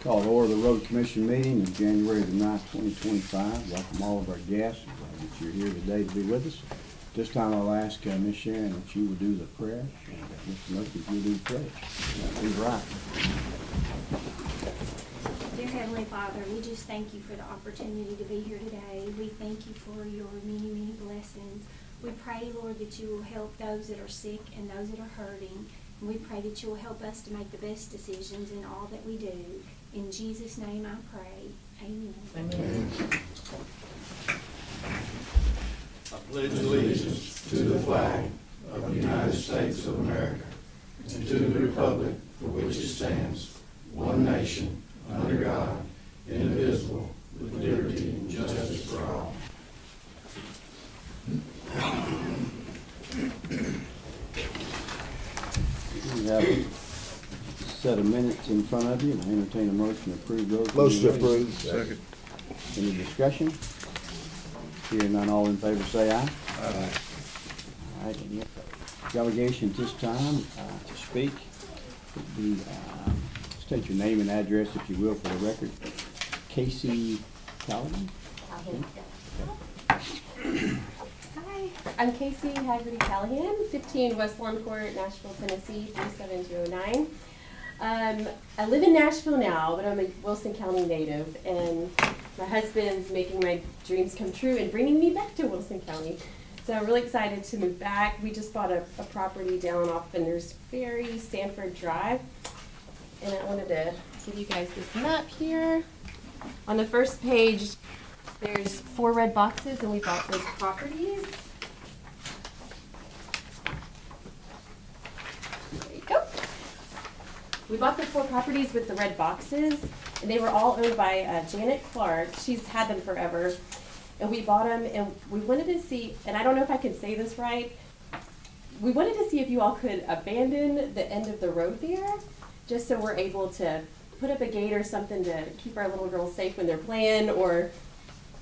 Call to order the Road Commission meeting of January the 9th, 2025. Welcome all of our guests. Glad that you're here today to be with us. This time I'll ask Ms. Sharon if she will do the prayer, and Mr. Murphy if you'll do the pledge. Please rise. Dear Heavenly Father, we just thank you for the opportunity to be here today. We thank you for your many, many blessings. We pray, Lord, that you will help those that are sick and those that are hurting. And we pray that you will help us to make the best decisions in all that we do. In Jesus' name I pray. Amen. Amen. I pledge allegiance to the flag of the United States of America and to the republic for which it stands, one nation, under God, indivisible, with liberty and justice for all. You have a set of minutes in front of you, and I entertain a motion to approve those. Motion approved. Second. Any discussion? Hearing none, all in favor say aye. Aye. All right, any delegations this time to speak would be, state your name and address, if you will, for the record. Casey Callahan? Hi, I'm Casey Haggerty Callahan, 15 West Lawn Court, Nashville, Tennessee, 37209. I live in Nashville now, but I'm a Wilson County native, and my husband's making my dreams come true and bringing me back to Wilson County. So I'm really excited to move back. We just bought a property down off Bender's Ferry, Stanford Drive, and I wanted to give you guys this map here. On the first page, there's 4 red boxes, and we bought those properties. There you go. We bought the 4 properties with the red boxes, and they were all owned by Janet Clark. She's had them forever, and we bought them, and we wanted to see, and I don't know if I can say this right, we wanted to see if you all could abandon the end of the road there, just so we're able to put up a gate or something to keep our little girls safe when they're playing, or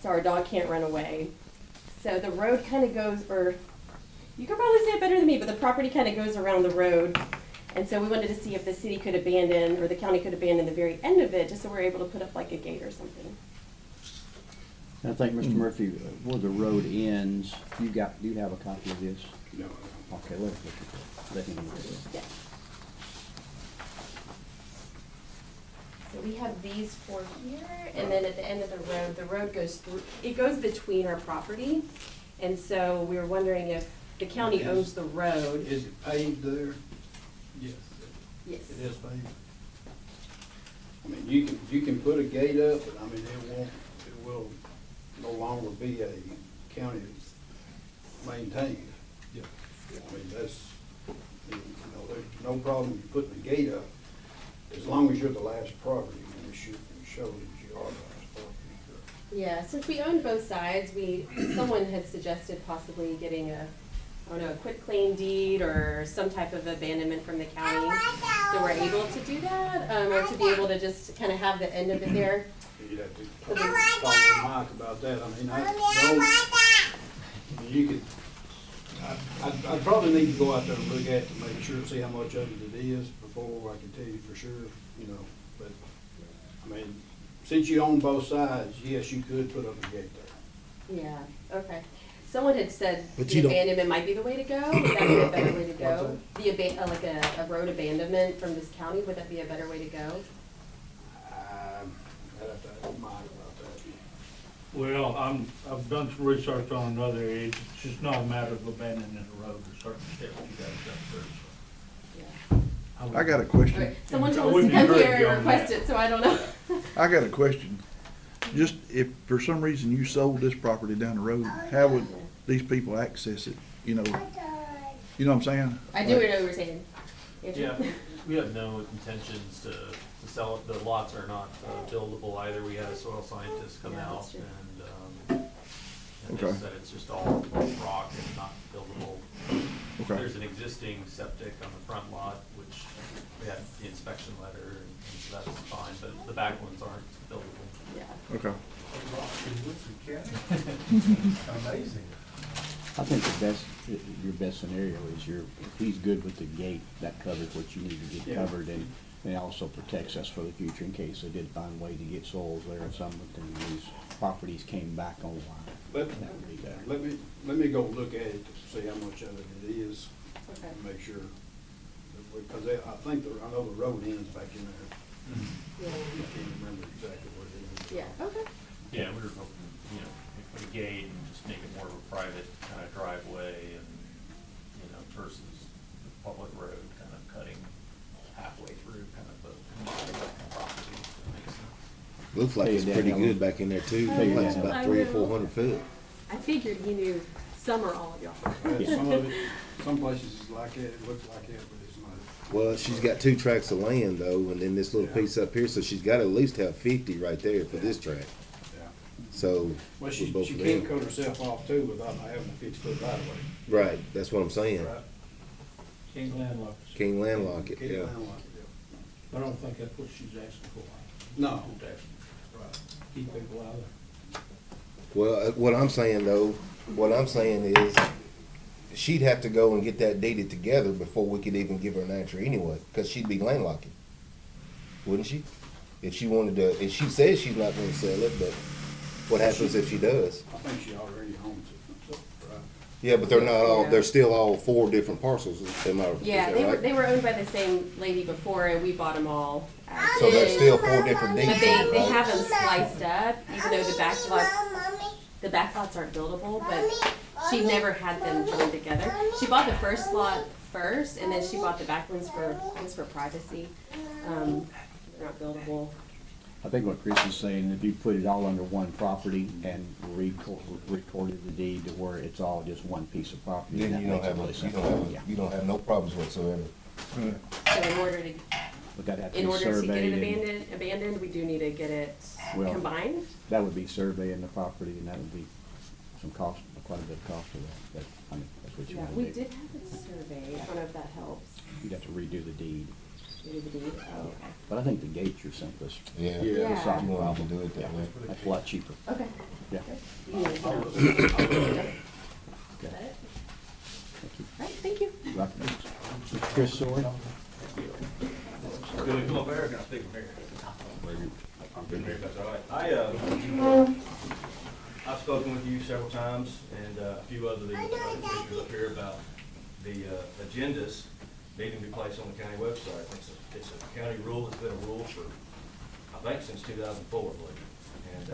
so our dog can't run away. So the road kind of goes, or you could probably say it better than me, but the property kind of goes around the road. And so we wanted to see if the city could abandon, or the county could abandon the very end of it, just so we're able to put up like a gate or something. I think, Mr. Murphy, where the road ends, do you have a copy of this? No, Okay, let's look at that. Let him look at it. Yeah. So we have these 4 here, and then at the end of the road goes through, it goes between our property. And so we were wondering if the county owns the road. is it paved there? Yes. Yes. It is paved. I mean, you can put a gate up, but I mean, it will no longer be a county maintained. Yeah. I mean, that's, you know, there's no problem you putting a gate up, as long as you're the last property, and you should show that you are the last property. Yeah, since we own both sides, someone had suggested possibly getting a quitclaim deed or some type of abandonment from the county. So we're able to do that, or to be able to just kind of have the end of it there. You'd have to talk to Mike about that. I mean, you could, I'd probably need to go out there and look at it to make sure, see how much of it is before I can tell you for sure, you know. But, I mean, since you own both sides, yes, you could put up a gate there. Yeah, okay. Someone had said But the you don't- abandonment might be the way to go. Would that be a better way to go? What's Like a road abandonment from this county, would that be a better way to go? I'd have to ask Mike about that. Well, I've done some research on another area. It's just not a matter of abandoning the road. There's certain steps you gotta go through. Yeah. I got a question. Okay, someone I told us to wouldn't come encourage here you and on request that. it, so I don't know. I got a question. Just if for some reason you sold this property down the road, how would these people access it? You know what I'm saying? I do know what you're saying. Andrew? Yeah, we have no intentions to sell it. The lots are not buildable either. We had a soil scientist come Yeah, out that's true. and they Okay. said it's just all rock and not buildable. Okay. There's an existing septic on the front lot, which we had the inspection letter, and so that's fine, but the back ones aren't buildable. Yeah. Okay. Amazing. I think your best scenario is if he's good with the gate, that covers what you need to get Yeah. covered, and And it also protects us for the future in case they did find a way to get soils there or something, and these properties came back online. Let, That would be better. let me go look at it to see how much of it is, Okay. and make sure. Because I think, I know the road ends back in there. Yeah. I can't remember exactly what it is. Yeah, okay. Yeah, we were hoping, put a gate and just make it more of a private kind of driveway and, versus the public road kind of cutting halfway through kind of the property, if that makes sense. Looks like Hey, it's pretty Danielle. good back in there too. Hey, Looks like it's Danielle. about 300 or 400 foot. I figured he knew some or all of y'all. Some of it, some places is like that, it looks like that, but it's not. Well, she's got 2 tracts of land though, and then this little Yeah. piece up here, so she's got to at least have 50 right there for this tract. Yeah. So, Well, with she both of can't them. cut herself off too without having a 50-foot right of way. Right, that's what I'm saying. Right. King landlocked. King landlock it, Can't yeah. landlock it, I don't think that's what she's asking for. yeah. No, She's asking right. to keep people out there. Well, what I'm saying though, what I'm saying is, she'd have to go and get that deeded together before we could even give her an answer anyway, because she'd be landlocking, wouldn't she? If she wanted to, if she says she's not gonna sell it, but what happens if she does? I think she already owns it, right? Yeah, but they're not all, Yeah. they're still all 4 different parcels, am I, is Yeah, that they were, right? they were owned by the same lady before, and we bought them all. as So that's is. still 4 different deeds, But they then, right? have them spliced up, even though the back lots aren't buildable, but she never had them joined together. She bought the first lot first, and then she bought the back ones for privacy. They're not buildable. I think what Chris is saying, if you put it all under one property and recorded the deed to where it's all just one piece of property, Then that you don't makes it have, really you simple. don't Yeah. have, you don't have no problems whatsoever. So in order to, But that'd have to in be order to get surveyed it and abandoned, we do need to get it Well- combined. that would be surveying the property, and that would be some cost, quite a bit of cost to that, but, I mean, that's what you Yeah, wanna we do. did have it surveyed. I don't know if that helps. You'd have to redo the deed, We did the deed. Oh, okay. but I think the gate's your simplest. Yeah. Yeah. to solve You the want problem. to do it that Yeah, way. that's a lot cheaper, Okay. yeah. You need it now. Is Okay. that it? Thank you. All right, thank you. Rocky Mr. Chris Sword? Billy, come up here, can I speak from here? I'm good here, if that's all right. I've spoken with you several times and a few other commissioners up here about the agendas needing to be placed on the county website. It's a county rule, it's been a rule for, I think, since 2004, I believe. And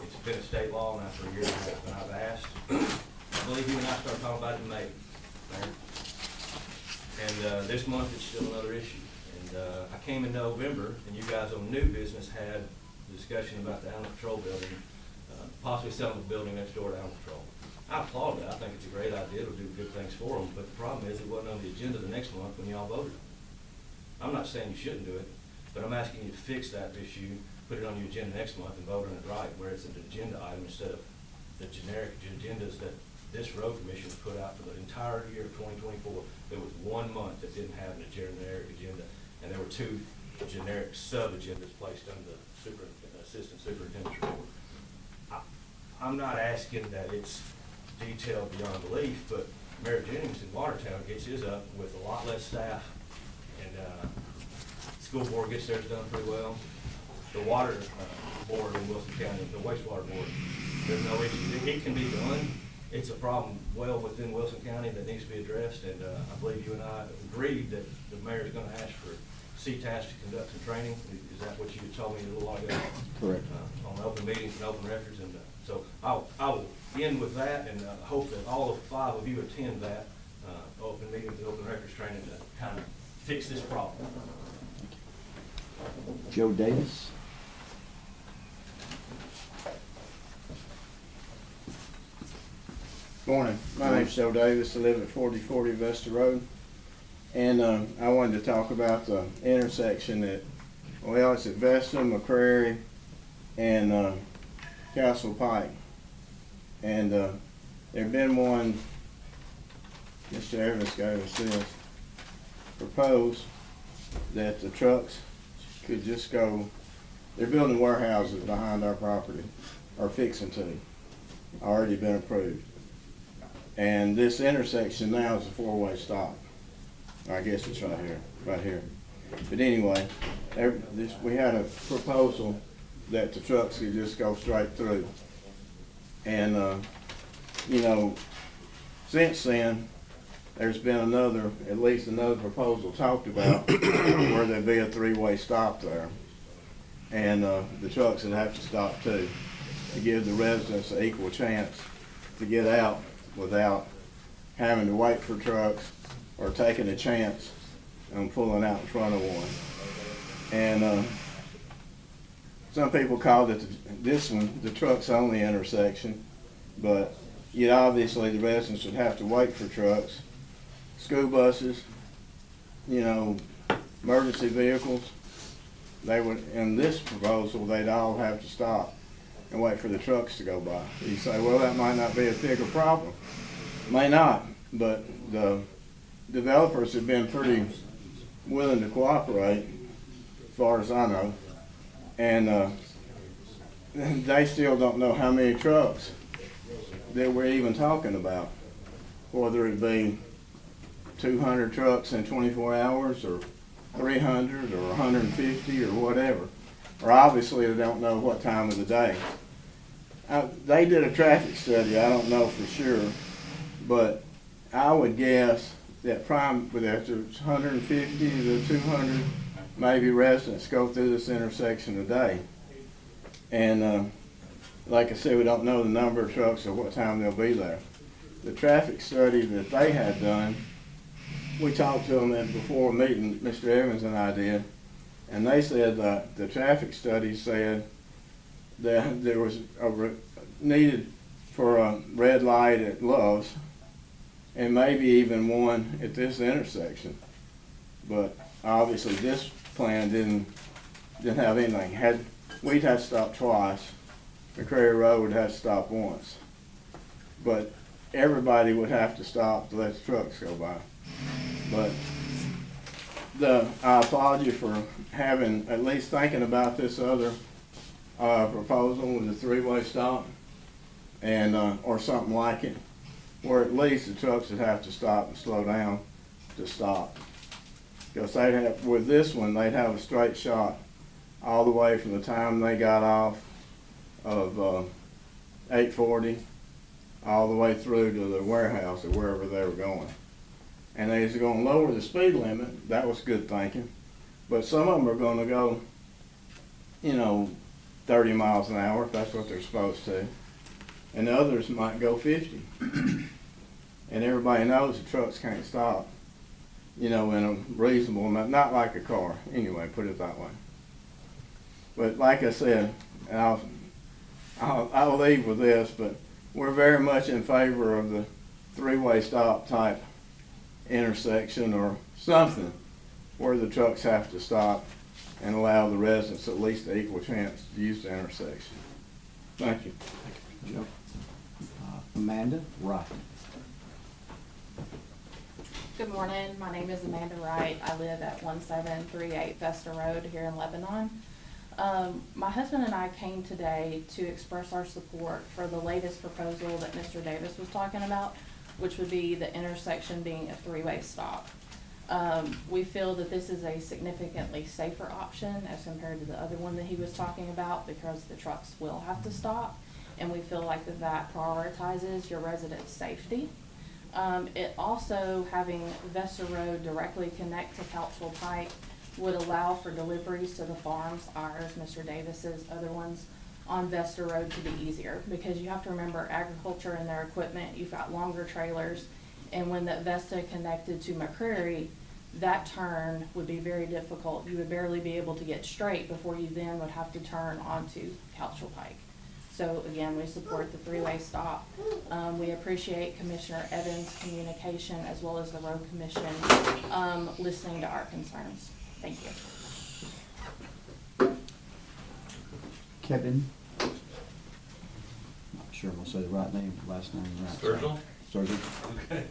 it's been a state law now for a year and I've asked. I believe you and I started talking about it in May, Mayor. And this month, it's still another issue. And I came in November, and you guys on new business had a discussion about the animal control building, possibly selling the building next door to animal control. I applaud that. I think it's a great idea. It'll do good things for them. But the problem is, it wasn't on the agenda the next month when y'all voted on it. I'm not saying you shouldn't do it, but I'm asking you to fix that issue, put it on your agenda next month and vote on it right, where it's an agenda item instead of the generic agendas that this road commission put out for the entire year of 2024. There was 1 month that didn't have a generic agenda, and there were 2 generic sub-agendas placed under the assistant superintendent's report. I'm not asking that it's detailed beyond belief, but Mayor Jennings in Watertown gets his up with a lot less staff, and school board gets theirs done pretty well. The water board in Wilson County, the wastewater board, there's no issue. It can be done. It's a problem well within Wilson County that needs to be addressed, and I believe you and I agreed that the mayor's gonna ask for CTAS to conduct some training. Is that what you had told me a little while ago? Correct. On open meetings and open records, and so I will end with that, and hope that all 5 of you attend that open meetings and open records training to kind of fix this problem. Joe Davis? Morning, my name's Joe Davis, I live at 4040 Vesta Road, and I wanted to talk about the intersection at, well, it's at Vesta, McCrary, and Castle Pike. And there'd been one, Mr. Evans gave us this, proposed that the trucks could just go, they're building warehouses behind our property, or fixing to, already been approved. And this intersection now is a 4-way stop. I guess it's right here, right here. But anyway, we had a proposal that the trucks could just go straight through. And, you know, since then, there's been at least another proposal talked about where there'd be a three-way stop there. And the trucks would have to stop too, to give the residents an equal chance to get out without having to wait for trucks or taking a chance on pulling out in front of one. And some people called it this one the trucks only intersection, but yet obviously the residents would have to wait for trucks, school buses, you know, emergency vehicles. They would, in this proposal, they'd all have to stop and wait for the trucks to go by. You say, well, that might not be a bigger problem. May not, but the developers have been pretty willing to cooperate, as far as I know. And they still don't know how many trucks that we're even talking about, whether it be 200 trucks in 24 hours or 300 or 150 or whatever. Or obviously they don't know what time of the day. They did a traffic study, I don't know for sure, but I would guess that there's 150 to 200 maybe residents go through this intersection a day. And like I said, we don't know the number of trucks or what time they'll be there. The traffic study that they had done, we talked to them before a meeting, Mr. Evans and I did, and they said that the traffic study said that there was needed for a red light at Love's and maybe even one at this intersection. But obviously this plan didn't have anything. We'd have to stop twice. McCrary Road would have to stop once. But everybody would have to stop to let the trucks go by. But I applaud you for having, at least thinking about this other proposal with the three-way stop and or something like it, where at least the trucks would have to stop and slow down to stop. Because with this one, they'd have a straight shot all the way from the time they got off of 840 all the way through to the warehouse or wherever they were going. And they was going to lower the speed limit. That was good thinking. But some of them are going to go, you know, 30 miles an hour if that's what they're supposed to. And the others might go 50. And everybody knows the trucks can't stop, you know, in a reasonable amount, not like a car. Anyway, put it that way. But like I said, and I'll leave with this, but we're very much in favor of the three-way stop type intersection or something where the trucks have to stop and allow the residents at least an equal chance to use the intersection. Thank you. Joe. Amanda Wright. Good morning. My name is Amanda Wright. I live at 1738 Vesta Road here in Lebanon. My husband and I came today to express our support for the latest proposal that Mr. Davis was talking about, which would be the intersection being a three-way stop. We feel that this is a significantly safer option as compared to the other one that he was talking about because the trucks will have to stop, and we feel like that prioritizes your residents' safety. It also, having Vesta Road directly connect to Couchville Pike, would allow for deliveries to the farms, ours, Mr. Davis's, other ones on Vesta Road to be easier, because you have to remember agriculture and their equipment, you've got longer trailers, and when that Vesta connected to McCrary, that turn would be very difficult. You would barely be able to get straight before you then would have to turn onto Couchville Pike. So again, we support the three-way stop. We appreciate Commissioner Evans' communication as well as the Road Commission listening to our concerns. Thank you. Kevin. Not sure I'm gonna say the right name, last name right. Sturgill? Sturgill. Okay.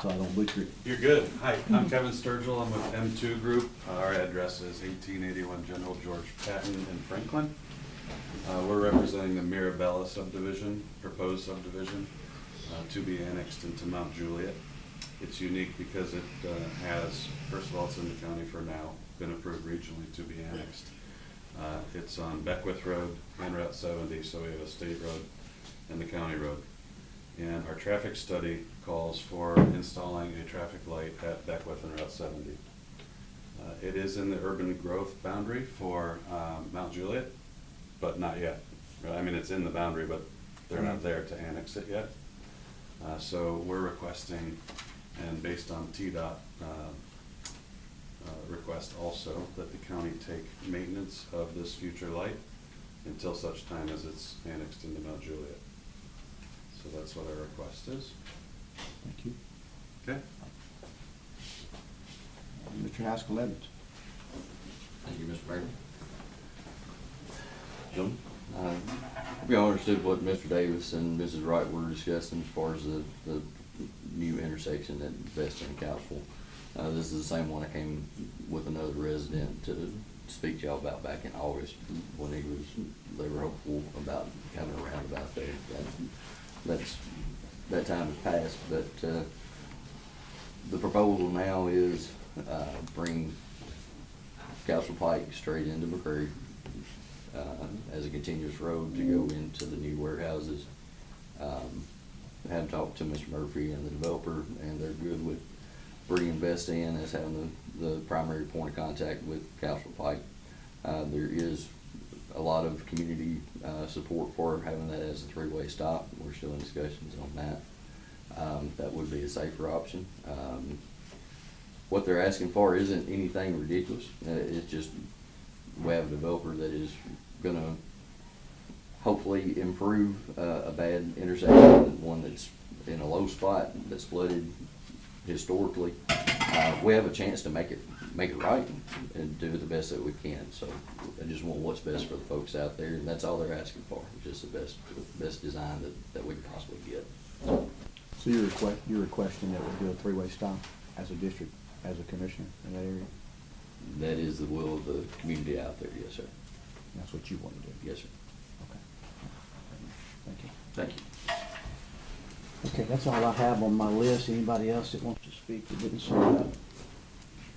So I don't butcher it. You're good. Hi, I'm Kevin Sturgill. I'm with M2 Group. Our address is 1881 General George Patton in Franklin. We're representing the Mirabella subdivision, proposed subdivision, to be annexed into Mount Juliet. It's unique because it has, first of all, it's in the county for now, been approved regionally to be annexed. It's on Beckwith Road and Route 70, so we have a state road and the county road. And our traffic study calls for installing a traffic light at Beckwith and Route 70. It is in the urban growth boundary for Mount Juliet, but not yet. Right? I mean, it's in the boundary, but they're not there to annex it yet. So we're requesting, and based on TDOT request also, that the county take maintenance of this future light until such time as it's annexed into Mount Juliet. So that's what our request is. Thank you. Okay? Mr. Haskell Evans. Thank you, Mr. Mayor. Gentlemen, we all understood what Mr. Davis and Mrs. Wright were discussing as far as the new intersection at Vesta and Couchville. This is the same one I came with another resident to speak to y'all about back in August when they were hopeful about having a roundabout there. That time has passed, but the proposal now is bring Couchville Pike straight into McCreary as a continuous road to go into the new warehouses. I have talked to Mr. Murphy and the developer, and they're good with bringing Vesta in as having the primary point of contact with Couchville Pike. There is a lot of community support for having that as a three-way stop. We're still in discussions on that. That would be a safer option. What they're asking for isn't anything ridiculous. It's just we have a developer that is going to hopefully improve a bad intersection, one that's in a low spot that's flooded historically. We have a chance to make it right and do the best that we can. So I just want what's best for the folks out there, and that's all they're asking for, just the best design that we can possibly get. So you're requesting that we do a three-way stop as a district, as a commissioner in that area? That is the will of the community out there, yes, sir. That's what you want to do? Yes, sir. Okay. Thank you. Thank you. Okay, that's all I have on my list. Anybody else that wants to speak that didn't sign up?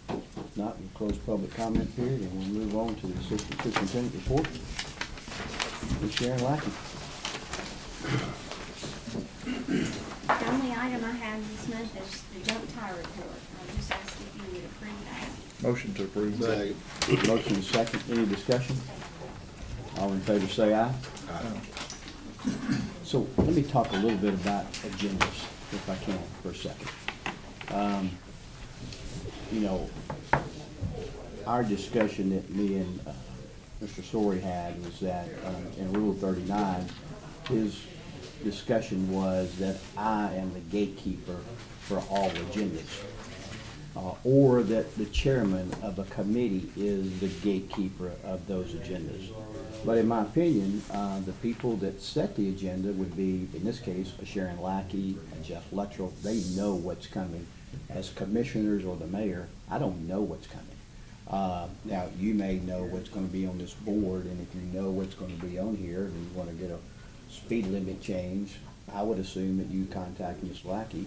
If not, we'll close public comment period and we'll move on to the assistant superintendent report. Ms. Sharon Lackey. The only item I have this month is the junk tire report. I just asked if you would approve that. Motion to approve that. Motion is second. Any discussion? All in favor say aye. Aye. So let me talk a little bit about agendas, if I can, for a second. You know, our discussion that me and Mr. Sorey had was that in Rule 39, his discussion was that I am the gatekeeper for all agendas, or that the chairman of a committee is the gatekeeper of those agendas. But in my opinion, the people that set the agenda would be, in this case, Sharon Lackey and Jeff Luttrell. They know what's coming. As commissioners or the mayor, I don't know what's coming. Now, you may know what's going to be on this board, and if you know what's going to be on here, and you want to get a speed limit change, I would assume that you contact Ms. Lackey.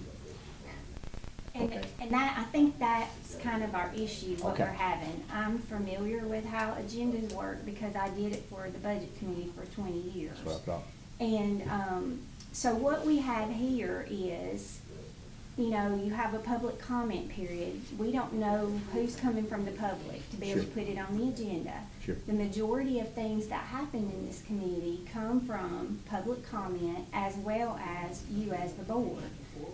And, Okay. and that, I think that's kind of our issue, what Okay. we're having. I'm familiar with how agendas work because I did it for the budget committee for 20 years. That's what I thought. And so what we have here is, you know, you have a public comment period. We don't know who's coming from the public to be able to Sure. put it on the agenda. Sure. The majority of things that happen in this committee come from public comment as well as you as the board.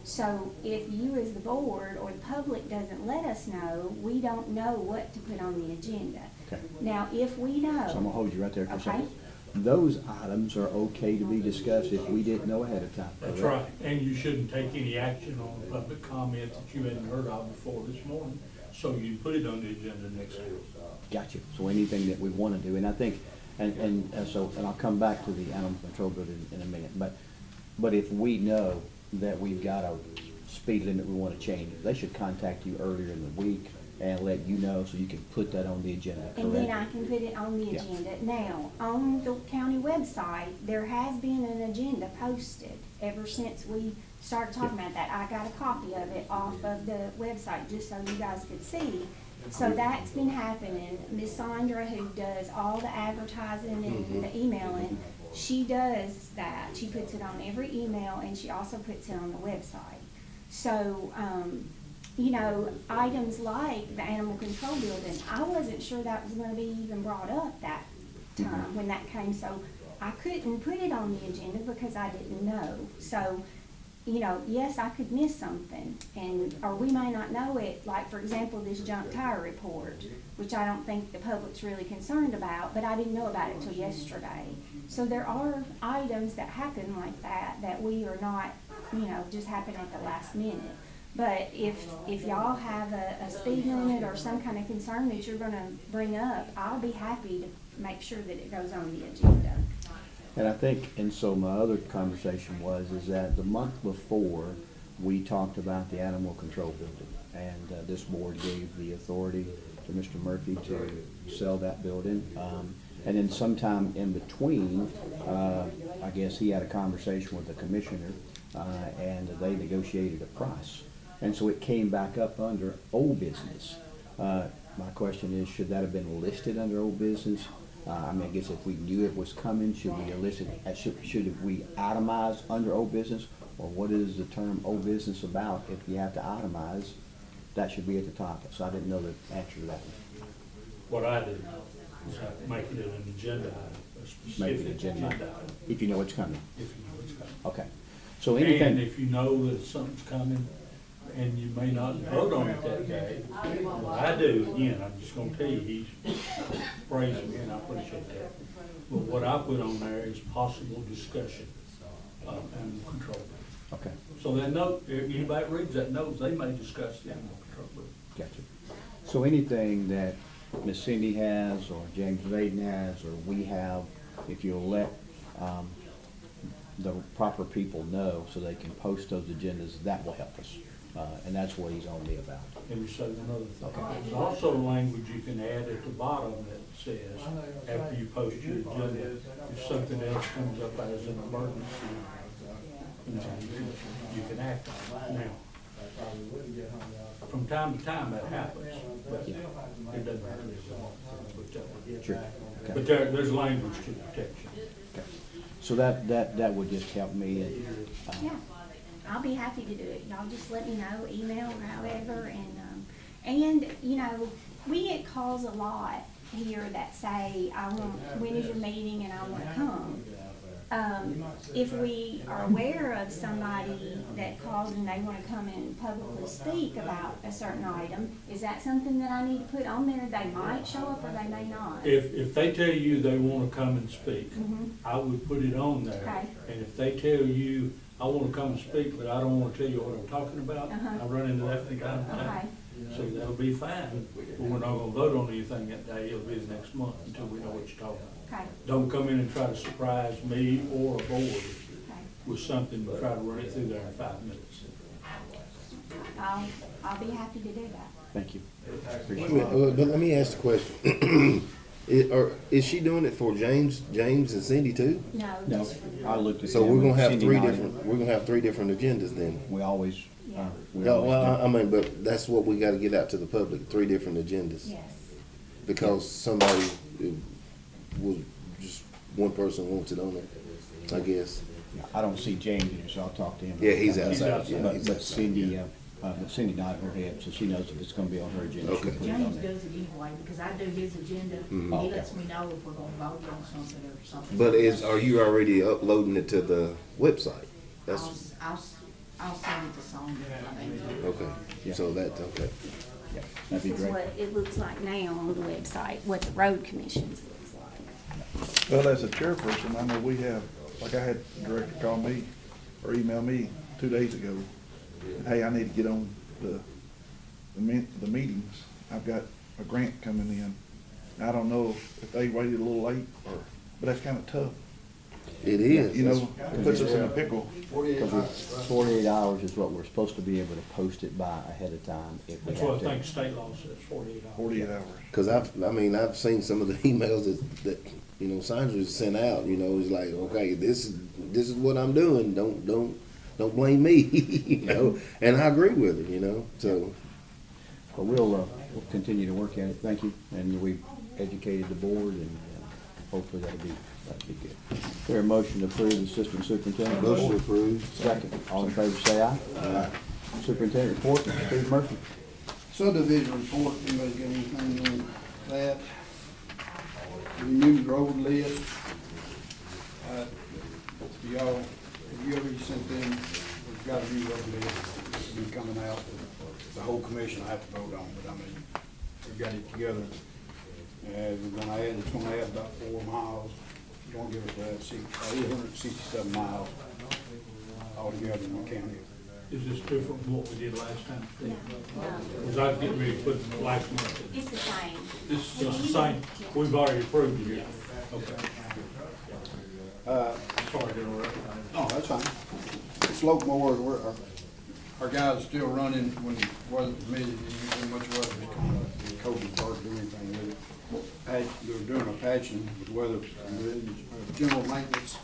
So if you as the board or the public doesn't let us know, we don't know what to put on the agenda. Okay. Now, if we know. So I'm gonna hold you right there for a Okay. second. Those items are okay to be discussed if we didn't know ahead of time. That's correct? right, and you shouldn't take any action on public comments that you hadn't heard of before this morning, so you put it on the agenda next week. Gotcha. So anything that we want to do, and I think, and I'll come back to the animal control board in a minute, but if we know that we've got a speed limit we want to change, they should contact you earlier in the week and let you know so you can put that on the agenda, correct? And then I can put it on the Yeah. agenda. Now, on the county website, there has been an agenda posted ever since we started talking about that. I got a copy of it off of the website just so you guys could see. So that's been happening. Miss Sandra, who does all the advertising and the emailing, she does that. She puts it on every email, and she also puts it on the website. So, you know, items like the animal control building, I wasn't sure that was gonna be even brought up that time when that came, so I couldn't put it on the agenda because I didn't know. So, you know, yes, I could miss something, and, or we may not know it, like, for example, this junk tire report, which I don't think the public's really concerned about, but I didn't know about it till yesterday. So there are items that happen like that, that we are not, you know, just happen at the last minute. But if y'all have a speed limit or some kind of concern that you're gonna bring up, I'll be happy to make sure that it goes on the agenda. And I think, and so my other conversation is that the month before, we talked about the animal control building. And this board gave the authority to Mr. Murphy to sell that building. And then sometime in between, I guess he had a conversation with the commissioner, and they negotiated a price. And so it came back up under old business. My question is, should that have been listed under old business? I mean, I guess if we knew it was coming, should we list it, should we itemize under old business? Or what is the term old business about? If you have to itemize, that should be at the top. So I didn't know the answer to that one. What I did was make it an agenda item, a Make specific it agenda agenda item, item, if you know it's coming. if you know it's coming. Okay. So And anything, if you know that something's coming and you may not vote on it that day, well, I do, again, I'm just gonna tell you, he's praising me and I appreciate that. But what I put on there is possible discussion of animal control. okay, So that note, if anybody reads that note, they may discuss the animal control. gotcha. So anything that Miss Cindy has, or James Vaden has, or we have, if you'll let, the proper people know so they can post those agendas, that will help us. And that's what he's on me about. Let me say another thing. There's also language you can add at the bottom that says, after you post your agenda, if something else comes up as an emergency, you know, you can act on it. Now, from time to time that happens, but it doesn't happen as often. Sure. Okay. But there's language to protect you. Okay. So that would just help me and, Yeah, I'll be happy to do it. Y'all just let me know, email or however, and you know, we get calls a lot here that say, when is your meeting and I wanna come. If we are aware of somebody that calls and they wanna come and publicly speak about a certain item, is that something that I need to put on there? They might show up or they may not. If they tell you they wanna come and speak, I would put it on there. Okay. And if they tell you, I wanna come and speak, but I don't wanna tell you what I'm talking about, I run into that from time to time. Okay. So that'll be fine, but we're not gonna vote on anything that day, it'll be the next month until we know what you're talking about. Okay, Don't come in and try to surprise me or a board okay. with something, but try to run it through there in 5 minutes. I'll be happy to do that. thank you. But let me ask the question. Is she doing it for James and Cindy too? No, No, just for I looked at So them we're gonna and have Cindy three nodded. different, we're gonna have three different agendas then? We always, Yeah. we No, always well, do. I mean, but that's what we gotta get out to the public, three different agendas. Yes. Because somebody, was, just one person wants it on there, I guess. I don't see James here, so I'll talk to him. Yeah, he's He's outside, outside. yeah, But he's but outside. Cindy nodded her head, so she knows if it's gonna be on her agenda, she'll Okay. put it on James there. does it anyway, because I do his agenda, Mhm. he Okay. lets me know if we're gonna vote on something or something. But are you already uploading it to the website? That's, I'll send it to Sonya. okay, so that's, okay. Yeah, that'd be This is great. what it looks like now on the website, what the road commissions looks like. Well, as a chairperson, I know we have, like I had the director call me or email me 2 days ago. Hey, I need to get on the meetings. I've got a grant coming in. I don't know if they waited a little late but that's kind of tough. It is. You know, it puts us in a pickle. 48 hours is what we're supposed to be able to post it by ahead of time if we That's what I have to. think state law says, 48 hours. 48 hours. Cause I've seen some of the emails that, you know, Sandra sent out, you know, it's like, okay, this is what I'm doing, don't don't blame me, you know, and I agree with her, you know, so. But we'll continue to work at it. Thank you. And we've educated the board, and hopefully that'll be good. Is there a motion to approve the assistant superintendent? Motion approved. Second. All in favor, say aye. Aye. Superintendent report, Steve Murphy. Subdivision report, anybody got anything on that? Renewed road list. Y'all, have you ever sent in, we've got a new road list, this will be coming out, the whole commission I have to vote on, but I mean, we've got it together. And we're gonna add, it's gonna add about 4 miles, it's gonna give us 867 miles altogether in the county. Is this different from what we did last time? Was I getting ready to put the last one? It's the same. This is the same, we've already approved it. Okay. Sorry to interrupt. Oh, that's fine. The slope mower, our guys are still running when the weather permitted, and much weather was coming, and COVID started doing anything with it. They were doing a patching with weather, general maintenance.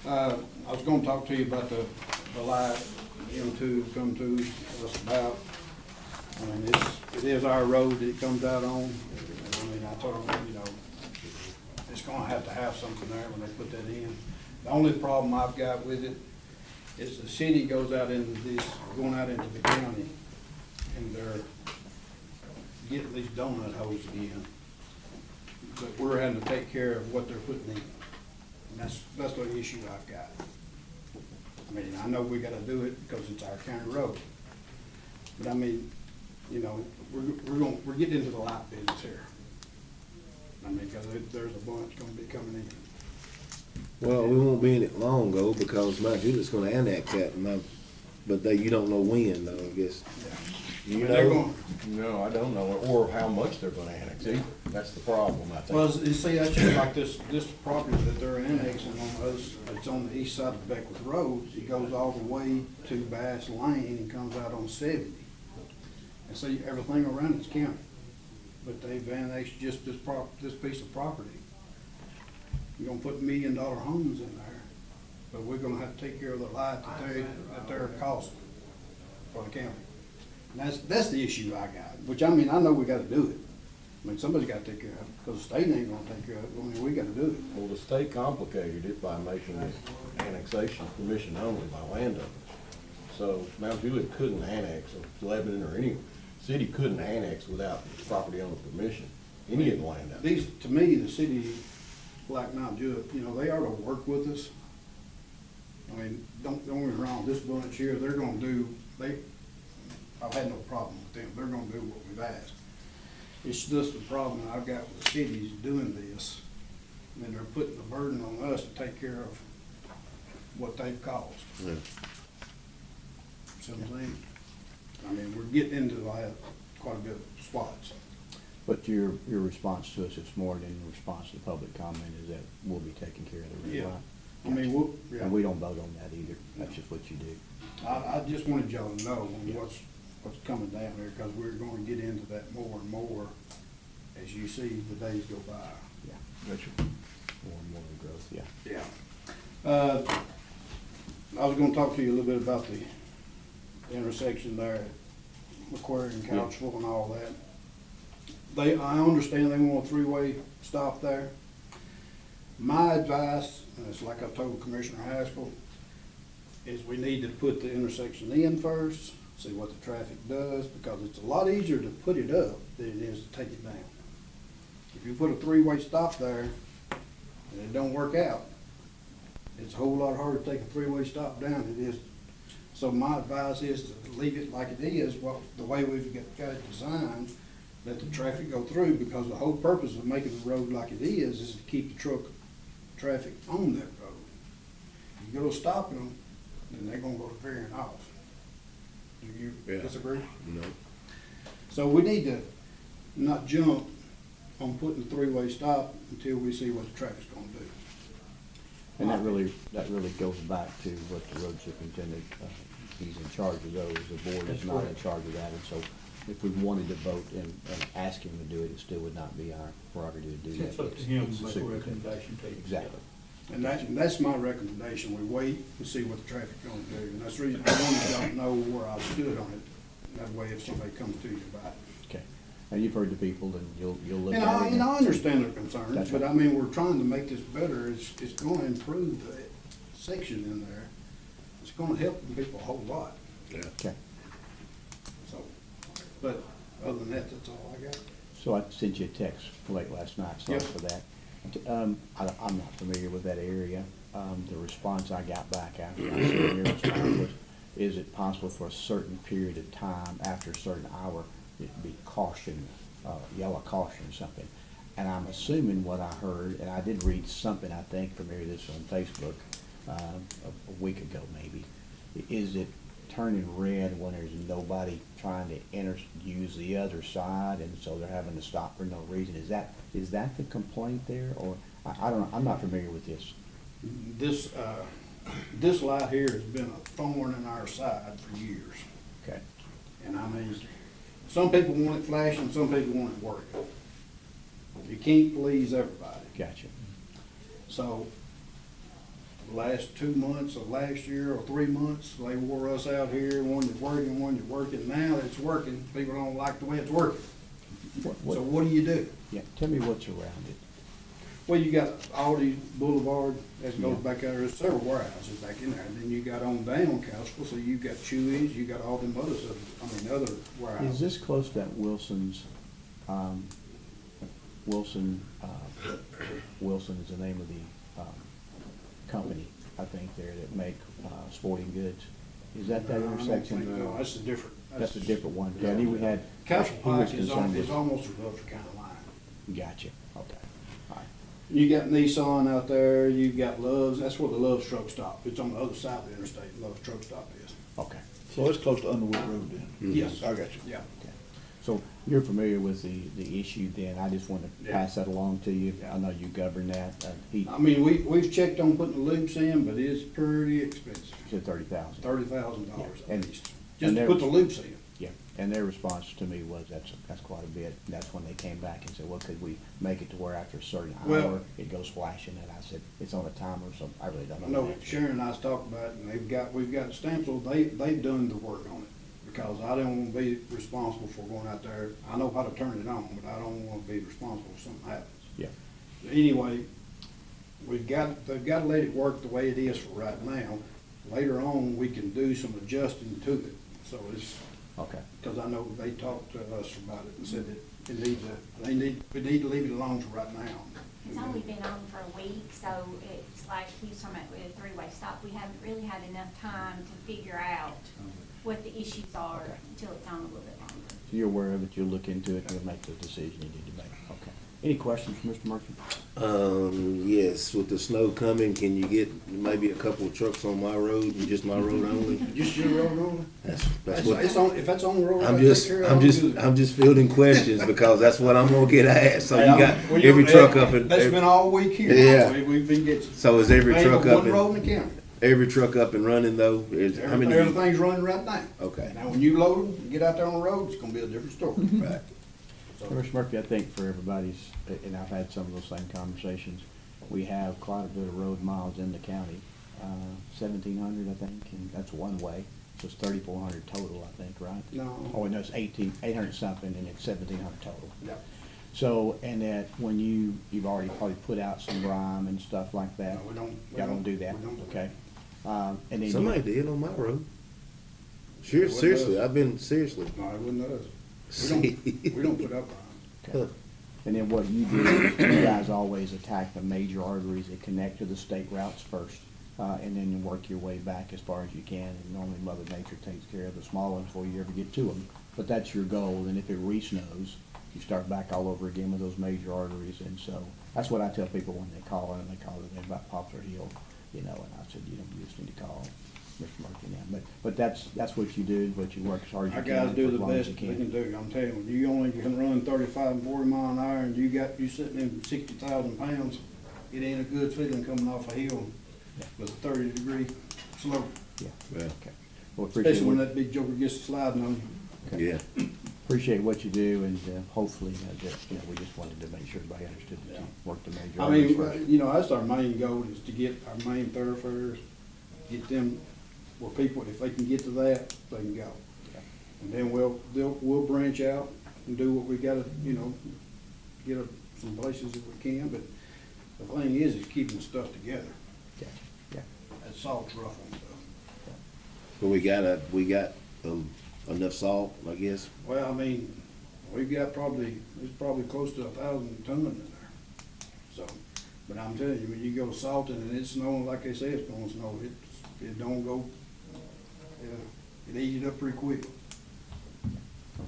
I was gonna talk to you about the light, M2, come to us about. I mean, it is our road that it comes out on. And I mean, I told them, you know, it's gonna have to have something there when they put that in. The only problem I've got with it is the city goes out into this, going out into the county, and they're getting these donut holes in. But we're having to take care of what they're putting in. And that's the issue I've got. I mean, I know we gotta do it because it's our county road. But I mean, you know, we're getting into the light business here. I mean, because there's a bunch gonna be coming in. Well, we won't be in it long, though, because Mount Julie's gonna annex that, but you don't know when, though, I guess. Yeah. You They're know? going, No, I don't know, or how much they're gonna annex either. That's the problem, I think. well, you see, that's just like this property that they're annexing on us, it's on the east side of Beckwith Road. It goes all the way to Bass Lane and comes out on 70. And see, everything around it's county. But they've annexed just this piece of property. You're gonna put $1 million homes in there, but we're gonna have to take care of the light that they're costing for the county. And that's the issue I got, which I mean, I know we gotta do it. I mean, somebody's gotta take care of it, because the state ain't gonna take care of it. I mean, we gotta do it. Well, the state complicated it by making it annexation permission only by landowners. So Mount Juliet couldn't annex, or Lebanon or any, city couldn't annex without property owner permission, any of the landowners. These, to me, the city, like Mount Juliet, you know, they ought to work with us. I mean, don't get me wrong, this bunch here, they're gonna do, I've had no problem with them, they're gonna do what we've asked. It's just the problem that I've got with cities doing this, and they're putting the burden on us to take care of what they've caused. Yeah. See what I'm saying? I mean, we're getting into quite a bit of spots. But your response to us this morning, in response to the public comment, is that we'll be taking care of the red Yeah. light. I mean, And we don't vote on that either. That's just what you do. I just wanted y'all to know what's coming down there, because we're gonna get into that more and more as you see the days go by. Yeah. Gotcha. More and more growth, yeah. Yeah. I was gonna talk to you a little bit about the intersection there at Macquarie and Couchville and all that. I understand they want a 3-way stop there. My advice, and it's like I told Commissioner Haskell, is we need to put the intersection in first, see what the traffic does, because it's a lot easier to put it up than it is to take it down. If you put a 3-way stop there and it don't work out, it's a whole lot harder to take a 3-way stop down than it is. So my advice is to leave it like it is, the way we've got it designed, let the traffic go through, because the whole purpose of making the road like it is to keep the traffic on that road. If you go stopping them, then they're gonna go to veering off. Do you disagree? No. So we need to not jump on putting the 3-way stop until we see what the traffic's gonna do. And that really goes back to what the road superintendent, he's in charge of those. The board is not in charge of that. And so if we wanted to vote and ask him to do it, it still would not be our prerogative to do that. It's up to him to It's the make a superintendent. recommendation to you. Exactly. And that's my recommendation, we wait and see what the traffic's gonna do, and that's the reason I wanted y'all to know where I stood on it. That way, if somebody comes to you about it. Okay. And you've heard the people, and you'll look at And it. I understand their concerns, That's but right. I mean, we're trying to make this better, it's gonna improve the section in there. It's gonna help the people a whole lot, Okay. so, but other than that, that's all I got. So I sent you a text late last night, sorry Yep. for that. I'm not familiar with that area. The response I got back after I sent your response was, is it possible for a certain period of time, after a certain hour, it'd be caution, yellow caution or something? And I'm assuming what I heard, and I did read something, I think, from maybe this on Facebook, a week ago maybe, is it turning red when there's nobody trying to use the other side, and so they're having to stop for no reason? Is that the complaint there, or, I don't know, I'm not familiar with this. This light here has been a thorn in our side for years. Okay. And I mean, some people want it flashing, some people want it working. You can't please everybody. Gotcha. So, the last 2 months of last year or 3 months, they wore us out here, one you're working, one you're working. Now that it's working, people don't like the way it's working. So what do you do? Yeah, tell me what's around it. Well, you got Aldi Boulevard, that goes Yeah. back out, there's several warehouses back in there. And then you got on down Council, so you got Chewy's, you got all them other stuff, other warehouses. Is this close to that Wilson is the name of the, company, I think there, that make, sporting goods? Is that No, I don't intersection? think- No, that's a different. That's a different one. Yeah, we had. Council he was Pike is concerned with- almost a Rutherford County line. Gotcha, okay, all right. You got Nissan out there, you got Love's, that's where the Love's truck stop. It's on the other side of the interstate, Love's truck stop is. Okay. So it's close to Underwood Road then? Yes. I got you. Yeah. Okay. So you're familiar with the issue then, I just want to Yeah. pass that along to you, I know you govern that, he I mean, we've checked on putting the loops in, but it's pretty expensive, said $30,000. $30,000 Yeah. at And- least, and just to put the there- loops in. Yeah, and their response to me was, that's quite a bit, that's when they came back and said, well, could we make it to where after a certain Well- hour, it goes flashing, and I said, it's on a timer, so I really don't know. I know the answer. Sharon and I's talked about it, and we've got stamps, so they've done the work on it. Because I don't wanna be responsible for going out there, I know how to turn it on, but I don't wanna be responsible if something happens. Yeah, Anyway, they've got to let it work the way it is for right now. Later on, we can do some adjusting to it, so it's, okay, because I know they talked to us about it and said that we need to leave it alone for right now. It's only been on for a week, so it's like he was talking about with a three-way stop. We haven't really had enough time to figure out what the issues are Okay. until it's on a little bit longer. so you're aware of it, you'll look into it, and you'll make the decision you need to make, okay. Any questions for Mr. Murphy? Yes, with the snow coming, can you get maybe a couple of trucks on my road and just my road only? Just your road only? That's what, If that's on the road, I'm I just, take care of I'm it, just, good. I'm just fielding questions because that's what I'm gonna get asked. So Hey, you got well, every know, truck up and, That's been all week here. Yeah. We've been getting. so is every Ain't truck but up one road in and, the county. every truck up and running though? Is, how many? Everything's running right now. Okay. Now, when you load them, and get out there on the road, it's gonna be a different story. Right. So, Mr. Murphy, I think for everybody's, and I've had some of those same conversations, we have quite a bit of road miles in the county, 1,700, I think, and that's one way, so it's 3,400 total, I think, right? No. Oh, no, it's 800 something, and it's 1,700 total. Yeah. So, and that when you've already probably put out some brine and stuff like that? No, we don't. Y'all don't do that, We don't. okay? And then Somebody did on my road. Sure, It wasn't seriously, us. I've been, seriously. No, it wasn't us. See? We don't put up on Okay. And then what you do is you guys always attack the major arteries that connect to the state routes first, and then you work your way back as far as you can. And normally Mother Nature takes care of the small ones before you ever get to them. But that's your goal. And if it re-snows, you start back all over again with those major arteries. And so that's what I tell people when they call in, and they call it about Poplar Hill, you know. And I said, you just need to call Mr. Murphy now. But that's what you do, what you work as hard as you Our can. guys do for the as long as best you they can do. I'm telling you, you only can run 35 and 40 mile an hour, and you sitting in 60,000 pounds. It ain't a good feeling coming off a hill with a 30-degree slope, Yeah. Yeah. Okay. Well, appreciate especially when it. that big joker gets sliding on you. Okay. Yeah. appreciate what you do, and hopefully, we just wanted to make sure everybody understood that you worked the major. I mean, that's our main goal, is to get our main thoroughfares, get them where people, if they can get to that, they can go. And then we'll branch out and do what we gotta, get some places if we can, but the thing is keeping the stuff together. Yeah. That salt's rough on stuff. But we got enough salt, I guess. Well, I mean, we've got there's probably close to 1,000 ton in there. So, but I'm telling you, when you go salting and it's snowing, like they say it's gonna snow, it don't go, it eats it up pretty quick.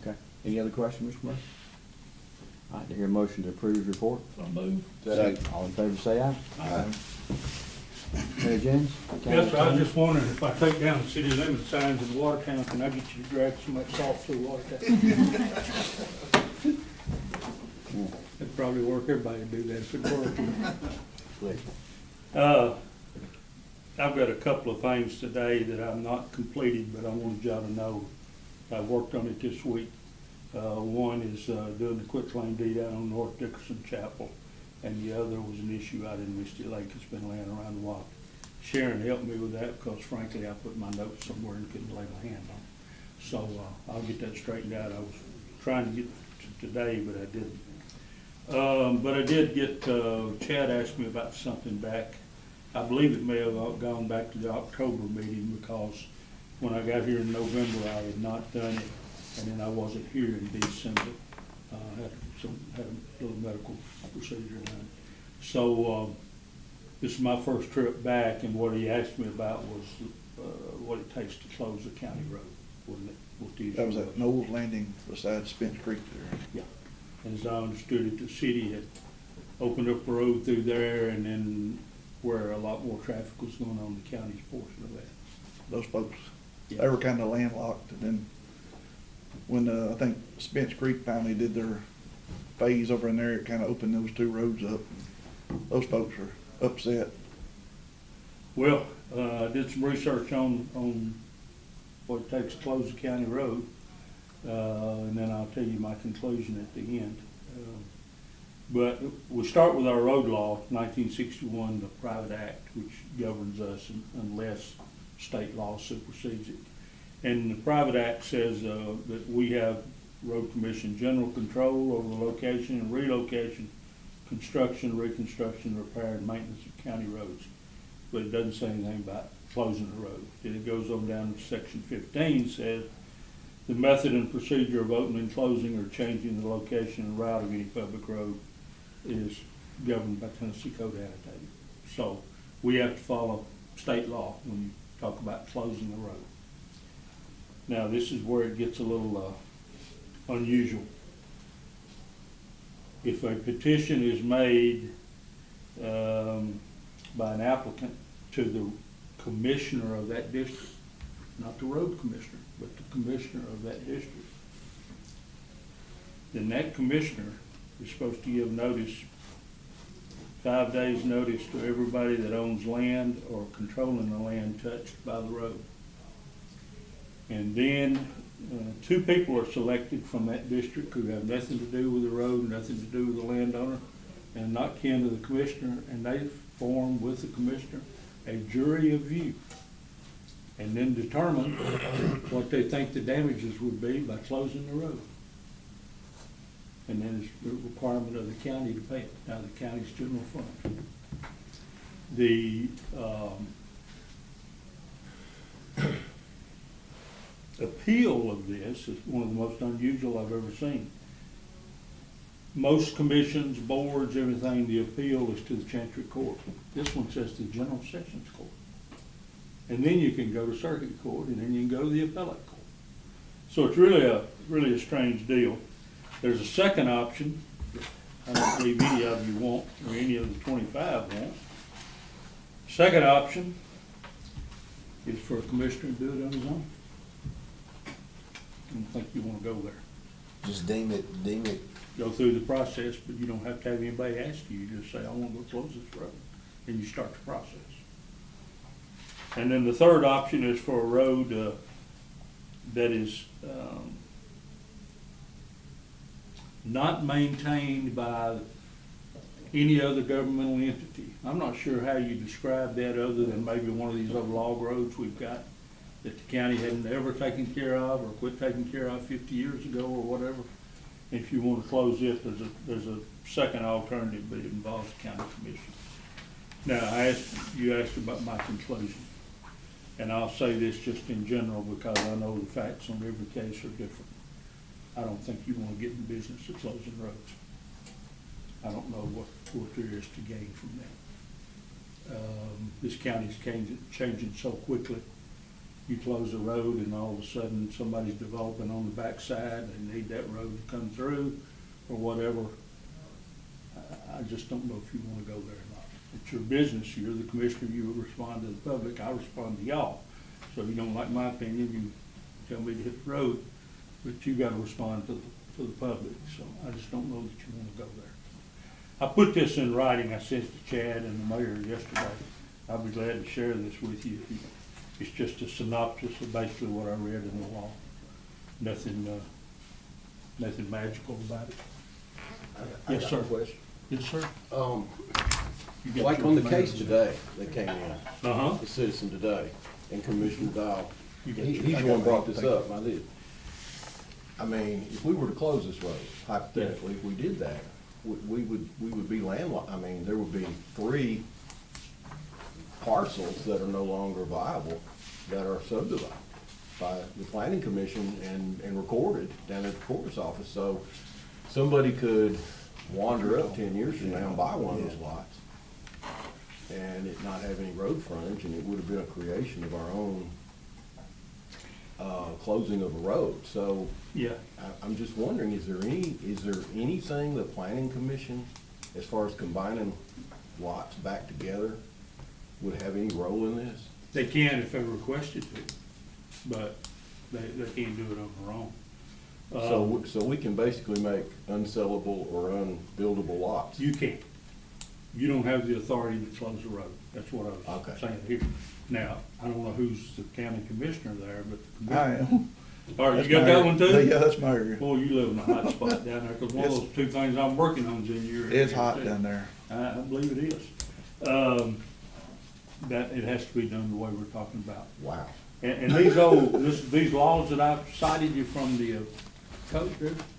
Okay. Any other questions, Mr. Murphy? All right, to hear a motion to approve his report. I'll move. Second. All in favor, say aye. Aye. Mary Jane? Yes, sir, I was just wondering, if I take down the city limit signs in Watertown, can I get you to drag so much salt through Watertown? It'd probably work, everybody would do that if it worked. Please. I've got a couple of things today that I've not completed, but I wanted y'all to know. I worked on it this week. One is doing the quitclaim deed out on North Dickerson Chapel, and the other was an issue out in Misty Lake that's been laying around a while. Sharon helped me with that because frankly I put my notes somewhere and couldn't lay my hand on it. So I'll get that straightened out. I was trying to get to today, but I didn't. But I did get, Chad asked me about something back. I believe it may have gone back to the October meeting, because when I got here in November I had not done it, and then I wasn't here in December. Had a little medical procedure done. So this is my first trip back, and what he asked me about was what it takes to close a county road, wasn't it? What the issue That was at Knowles Landing beside Spence Creek there. Yeah, and as I understood it, the city had opened up a road through there, and then where a lot more traffic was going on, the county's portion of that. Those folks, Yeah. they were kind of landlocked, and then when I think Spence Creek finally did their phase over in there, it kind of opened those two roads up. Those folks are upset. Well, I did some research on what it takes to close a county road, and then I'll tell you my conclusion at the end. But we'll start with our road law, 1961, the Private Act, which governs us unless state law supersedes it. And the Private Act says that we have road commission general control over the location and relocation, construction, reconstruction, repair, and maintenance of county roads. But it doesn't say anything about closing the road. Then it goes on down to section 15, says the method and procedure of opening, closing, or changing the location and route of any public road is governed by Tennessee Code Annotated. So we have to follow state law when you talk about closing the road. Now this is where it gets a little unusual. If a petition is made by an applicant to the commissioner of that district, not the road commissioner, but the commissioner of that district, then that commissioner is supposed to give notice, 5 days notice to everybody that owns land or controlling the land touched by the road. And then 2 people are selected from that district who have nothing to do with the road, nothing to do with the landowner, and not kin to the commissioner, and they form with the commissioner a jury of view, and then determine what they think the damages would be by closing the road. And then it's the requirement of the county to pay it, out of the county's general fund. The appeal of this is one of the most unusual I've ever seen. Most commissions, boards, everything, the appeal is to the Chancery Court. This one says to the General Sessions Court. And then you can go to Circuit Court, and then you can go to the Appellate Court. So it's really a strange deal. There's a second option that I don't believe any of you want, or any of the 25 want. Second option is for a commissioner to do it on his own. I don't think you want to go there. Just deem it. Go through the process, but you don't have to have anybody ask you. You just say, I want to go close this road, and you start the process. And then the third option is for a road that is not maintained by any other governmental entity. I'm not sure how you describe that other than maybe one of these other log roads we've got that the county hadn't ever taken care of or quit taking care of 50 years ago or whatever. If you want to close it, there's a second alternative, but it involves the county commission. Now, you asked about my conclusion, and I'll say this just in general because I know the facts on every case are different. I don't think you want to get in the business of closing roads. I don't know what there is to gain from that. This county's changing so quickly. You close a road and all of a sudden somebody's developing on the backside, they need that road to come through or whatever. I just don't know if you want to go there or not. It's your business, you're the commissioner, you respond to the public, I respond to y'all. So if you don't like my opinion, you tell me to hit the road, but you gotta respond to the public. So I just don't know that you want to go there. I put this in writing, I sent to Chad and the mayor yesterday. I'll be glad to share this with you. It's just a synopsis of basically what I read in the law. Nothing magical about it. Yes, sir. Question. Yes, sir. You got Like your on the command. case today that came in, Uh-huh. the citizen today, and Commissioner Dial, You got he's your- the one brought this up, I did. I mean, if we were to close this road, hypothetically, if we did that, we would be landlocked. I mean, there would be 3 parcels that are no longer viable, that are subdivided by the planning commission and recorded down at the court's office. So somebody could wander up 10 years from now and buy one of those lots and it not have any road frontage, and it would have been a creation of our own closing of a road. So Yeah. I'm just wondering, is there anything the planning commission, as far as combining lots back together, would have any role in this? They can if they requested to, but they can't do it on their own. So we can basically make unsellable or unbuildable lots? You can't. You don't have the authority to close the road. That's what I was Okay. saying here. Now, I don't know who's the county commissioner there, but the I commissioner. am. All right, That's you got my that area. one too? Yeah, that's my area. Boy, you live in a hot spot down there, because one of It's- those 2 things I'm working on is in your area. It's hot too. down there. I believe it is. That it has to be done the way we're talking about. Wow. And these laws that I've cited you from the code,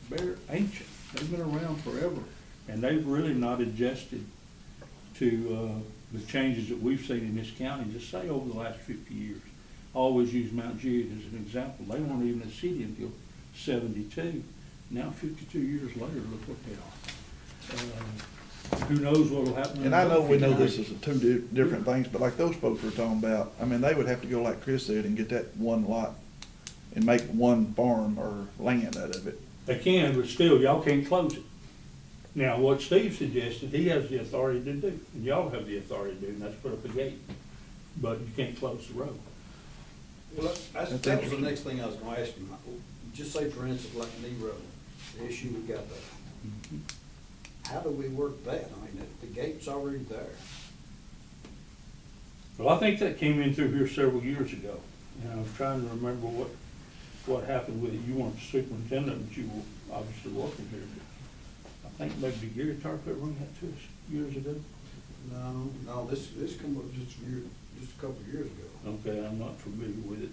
they're ancient. They've been around forever. And they've really not adjusted to the changes that we've seen in this county, just say over the last 50 years. I always use Mount Juliet as an example. They weren't even a city until 72. Now 52 years later, look what they are. Who knows what'll happen? in And I know we know another this 50 is 2 different things, but like those folks were talking about, I mean, they would have to go like Chris said and get that one lot and make one farm or land out of it. They can, but still, y'all can't close it. Now, what Steve suggested, he has the authority to do, and y'all have the authority to do, and that's put up a gate. But you can't close the road. Well, that was the next thing I was gonna ask you, Michael. Just say, for instance, like Knee Road, the issue we got there. How do we work that? I mean, the gate's already there. Well, I think that came in through here several years ago, and I was trying to remember what happened with it. You weren't the superintendent, but you were obviously working here. But I think maybe Gary Tarpet run that to us years ago. No, this come up just a couple of years ago. Okay, I'm not familiar with it.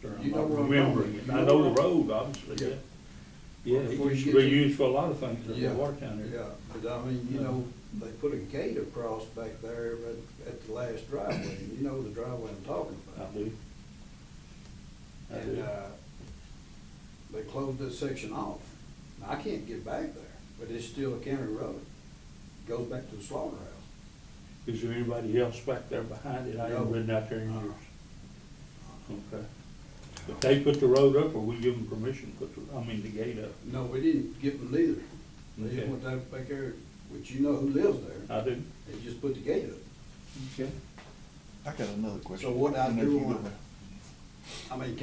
Or I'm You know not where I'm remembering going. it. I know the road, obviously, yeah. Yeah, it Before you used to get be to- used for a lot of things in Yeah, Watertown area. Yeah, but I mean, you know, they put a gate across back there at the last driveway, and you know the driveway I'm talking I about. do. I do. And, they closed this section off. Now, I can't get back there, but it's still a county road. Goes back to the slaughterhouse. Is there anybody else back there behind it? I haven't No. ridden out there in years. Okay. But they put the road up, or we give them permission to put the gate up? No, we didn't give them neither. They Okay. just went that back there, which you know who lives there. I do. They just put the gate up. Okay. I got another question. So what I And if do you want, go- I mean,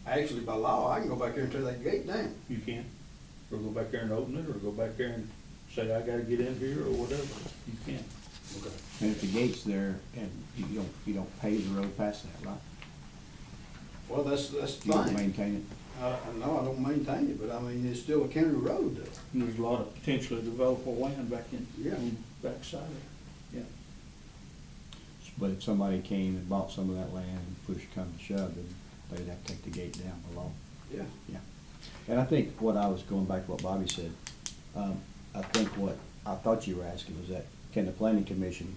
actually by law, I can go back there and tear that gate down. You can. Or go back there and open it, or go back there and say, I gotta get in here, or whatever. You can. Okay. And if the gate's there and you don't pave the road past that, right? Well, that's the You don't thing. maintain it? I know I don't maintain it, but I mean, it's still a county road though. And there's a lot of potentially developable land back in, Yeah. on the backside of it, yeah. But if somebody came and bought some of that land and push come to shove, then they'd have to take the gate down below. Yeah. Yeah. And I think what I was going back to what Bobby said, I think what I thought you were asking was that, can the planning commission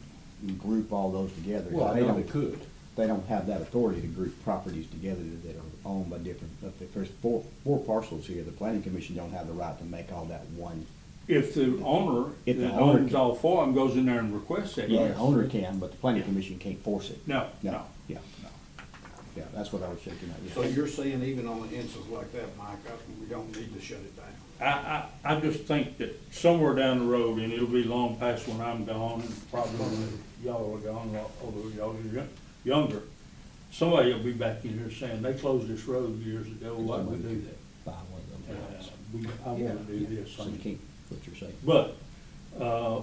group all those together? Well, I They know don't- they could. They don't have that authority to group properties together that are owned by different, if there's four parcels here, the planning commission don't have the right to make all that one. If the owner If the that owner owns can- all four of them goes in there and requests that, Yeah, yes. the owner can, but the planning commission can't force it. No, No, no. yeah, no. Yeah, that's what I was shaking at, yeah. So you're saying even on an instance like that, Mike, we don't need to shut it down? I just think that somewhere down the road, and it'll be long past when I'm gone, and probably when y'all are gone, although y'all are younger, somebody will be back in here saying, they closed this road years ago, why would we do that? Buy one of them lots. I wanna do this. So you can't, what you're saying. But,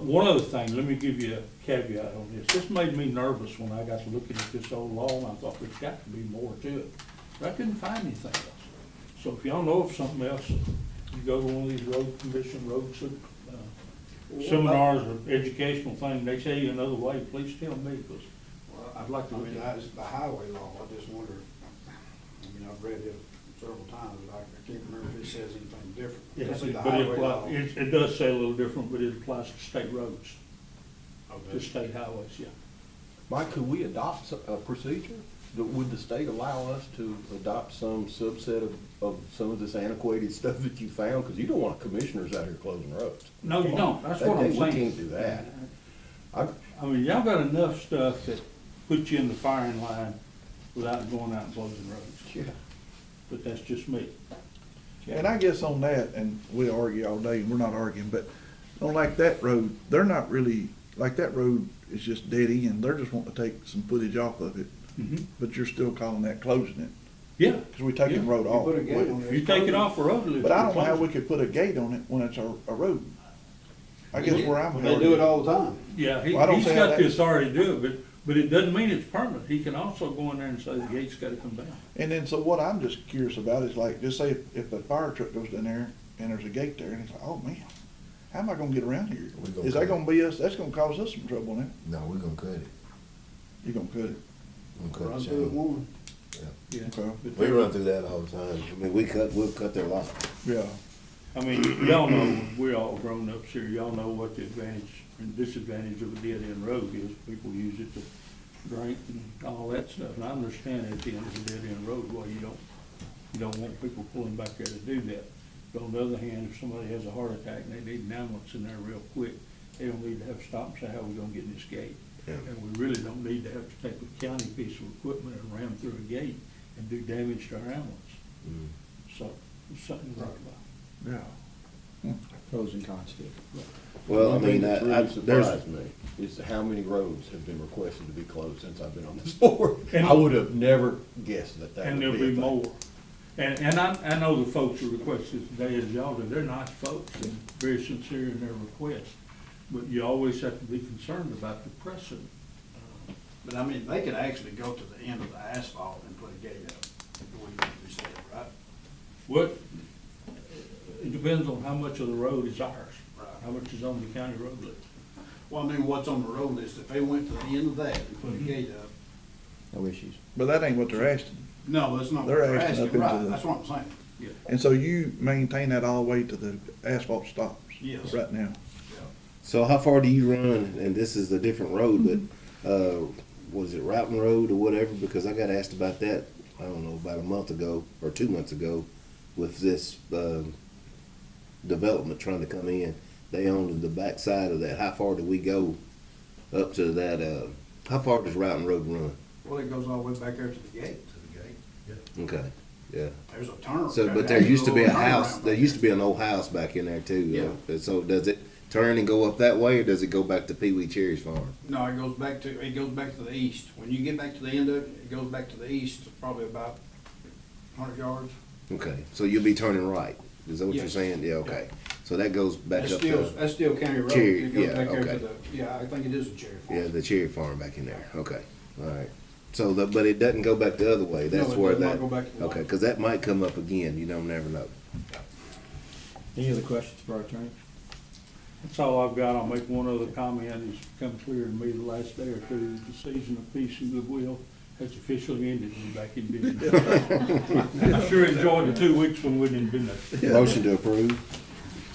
one other thing, let me give you a caveat on this. This made me nervous when I got to looking at this old law, and I thought there's got to be more to it. But I couldn't find anything else. So if y'all know of something else, you go to one of these road commission, seminars or educational thing, they tell you another way, please tell me, because Well, I'd like to I look mean, at it. it's the highway law, I just wonder, I mean, I've read it several times, but I can't remember if it says anything different. Yeah, Just see the but it highway law. applies, it does say a little different, but it applies to state roads, Okay. to state highways, yeah. Mike, could we adopt a procedure? Would the state allow us to adopt some subset of some of this antiquated stuff that you found? Because you don't want commissioners out here closing roads. No, you don't, that's what I'm saying. We can't do that. I mean, y'all got enough stuff that puts you in the firing line without going out and closing roads. Yeah. But that's just me. And I guess on that, and we argue all day, and we're not arguing, but on like that road, they're not really, like that road is just dead end. They're just wanting to take some footage off of it, Mhm. but you're still calling that closing it. Yeah. Because we taking Yeah. road off. put a gate on If you take it off the road. But I don't know how we could put a gate on it when it's a road. I guess where I'm. They do it all the time. Yeah, Well, I don't he's see how got the that- authority to do it, but it doesn't mean it's permanent. He can also go in there and say the gate's gotta come down. And then, so what I'm just curious about is like, just say if a fire truck goes down there and there's a gate there, and it's like, oh man, how am I gonna get around here? We gonna Is that cut gonna be us, that's gonna cause us some trouble now? No, we're gonna cut it. You gonna cut it? We're gonna Run cut the through it chain. one. Yeah. Okay. But We run through that all the time. I mean, we'll cut their lot. Yeah. I mean, y'all know, we're all grown ups here, y'all know what the advantage and disadvantage of a dead end road is. People use it to drink and all that stuff, and I understand at the end of a dead end road, why you don't want people pulling back there to do that. But on the other hand, if somebody has a heart attack and they need an ambulance in there real quick, they don't need to have to stop and say, how we gonna get in this gate? Yeah. And we really don't need to have to take a county piece of equipment and ram through a gate and do damage to our ambulance. So, there's something right about Yeah. Pros and cons to it. Well, I One thing mean, that's really there's, surprised me is how many roads have been requested to be closed since I've been on this board. And- I would have never guessed that that And would there'll be a be thing. more. And I know the folks who requested today, as y'all do, they're nice folks and very sincere in their request. But you always have to be concerned about the precedent. But I mean, they could actually go to the end of the asphalt and put a gate up, the way you said, right? What, it depends on how much of the road is ours, Right. how much is on the county road list. Well, I mean, what's on the road list, if they went to the end of that and put a Mhm. gate up, No issues. But that ain't what they're asking. no, that's not what They're they're asking up asking, into right, the- that's what I'm saying. Yeah. And so you maintain that all the way to the asphalt stops? Yes. Right now? so how far do you run, and this is a different road, but, was it Roughton Road or whatever? Because I got asked about that, I don't know, about a month ago, or 2 months ago, with this, development trying to come in. They own the backside of that. How far do we go up to that, how far does Roughton Road run? Well, it goes all the way back there to the gate, Okay, yeah. there's a turn. So, but there used to be a house, there used to be an old house back in there too. So does it turn and go up that way, or does it go back to Pee Wee Cherry's farm? No, it goes back to the east. When you get back to the end of it, it goes back to the east, probably about 100 yards. Okay, so you'll be turning right, is that what you're Yes. saying? Yeah, okay. So that goes back That's up still, to, that's still county road. Cherry, It goes yeah, back there okay. to the, yeah, I think it is a cherry farm. yeah, the Cherry farm back in there, okay, all right. So, but it doesn't go back the other way, that's No, it where does not that, go back to the okay, law. cause that might come up again, you don't never know. Any other questions for our attorney? That's all I've got. I'll make one other comment. It's become clear to me the last day or two, the season of peace and goodwill has officially ended. We're back in business. I sure enjoyed the 2 weeks when we didn't been there. Motion to approve?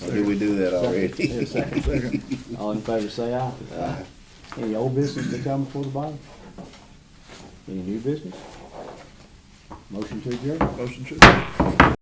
Or did we do that already? Need a second? All in favor say aye. Aye. Any old business to come before the body? Any new business? Motion to adjourn? Motion to.